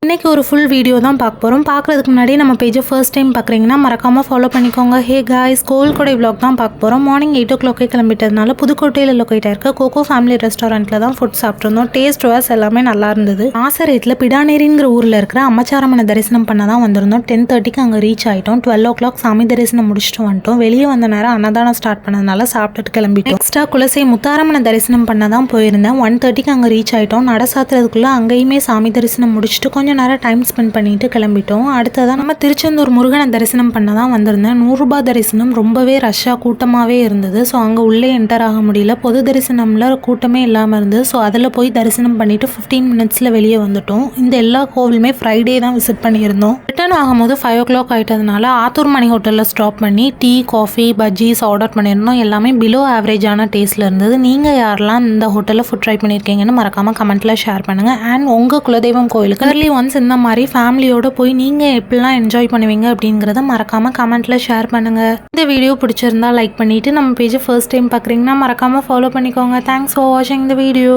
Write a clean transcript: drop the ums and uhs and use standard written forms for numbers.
இன்றைக்கி ஒரு full video தான் பார்க்க போகிறோம். பார்க்குறதுக்கு முன்னாடி நம்ம பேஜை ஃபர்ஸ்ட் டைம் பார்க்குறீங்கன்னா மறக்காமல் ஃபாலோ பண்ணிக்கோங்க. ஹே காய்ஸ், கோல்கொடை vlog தான் பார்க்க போகிறோம். மார்னிங் 8 o'clock கிளம்பிட்டதுனால புதுக்கோட்டையில் லொக்கேட் ஆயிருக்க கோகோ ஃபேமிலி ரெஸ்டாரண்ட்டில் தான் ஃபுட் சாப்பிட்ருந்தோம். டேஸ்ட் வாஸ் எல்லாமே நல்லா இருந்தது. ஆசரேத்தில் பிடானேரிங்கிற ஊரில் இருக்கிற அம்மச்சாரம்மனை தரிசனம் பண்ண தான் வந்திருந்தோம். 10:30க்கு அங்கே ரீச் ஆகிட்டோம். 12 o'clock சாமி தரிசனம் முடிச்சுட்டு வந்துட்டோம். வெளியே வந்த நேரம் அன்னதானம் ஸ்டார்ட் பண்ணதுனால சாப்பிட்டுட்டு கிளம்பிட்டோம். எக்ஸ்ட்ரா குலசை முத்தாரம்மனை தரிசனம் பண்ண தான் போயிருந்தேன். 1:30க்கு அங்கே ரீச் ஆகிட்டோம். நட சாத்துறதுக்குள்ளே அங்கேயுமே சாமி தரிசனம் முடிச்சுட்டு கொஞ்சம் நேரம் டைம் ஸ்பெண்ட் பண்ணிட்டு கிளம்பிட்டோம். அடுத்ததான் நம்ம திருச்செந்தூர் முருகனை தரிசனம் பண்ண தான் வந்திருந்தேன். 100 ரூபாய் தரிசனம் ரொம்பவே ரஷ்ஷாக கூட்டமாகவே இருந்தது. ஸோ அங்கே உள்ளே என்டர் ஆக முடியல. பொது தரிசனம்ல கூட்டமே இல்லாமல் இருந்தது. ஸோ அதில் போய் தரிசனம் பண்ணிட்டு 15 minutesல வெளியே வந்துட்டோம். இந்த எல்லா கோவிலுமே ஃப்ரைடே தான் விசிட் பண்ணியிருந்தோம். ரிட்டர்ன் ஆகும்போது 5 o'clock ஆகிட்டதுனால ஆத்தூர் மணி ஹோட்டலில் ஸ்டாப் பண்ணி டீ, காஃபி, பஜ்ஜீஸ் ஆர்டர் பண்ணியிருந்தோம். எல்லாமே பிலோ ஆவரேஜான டேஸ்ட்டில் இருந்தது. நீங்கள் யாரெல்லாம் இந்த ஹோட்டலில் ஃபுட் ட்ரை பண்ணியிருக்கீங்கன்னு மறக்காமல் கமெண்ட்டில் ஷேர் பண்ணுங்கள். அண்ட் உங்கள் குலதெய்வம் கோயிலுக்கு early once இந்த மாதிரி ஃபேமிலியோட போய் நீங்கள் எப்படிலாம் என்ஜாய் பண்ணுவீங்க அப்படிங்கிறத மறக்காமல் கமெண்ட்டில் ஷேர் பண்ணுங்கள். இந்த வீடியோ பிடிச்சிருந்தா லைக் பண்ணிவிட்டு நம்ம பேஜை ஃபர்ஸ்ட் டைம் பார்க்குறீங்கன்னா மறக்காமல் ஃபாலோ பண்ணிக்கோங்க. தேங்க்ஸ் ஃபார் வாட்சிங் த வீடியோ.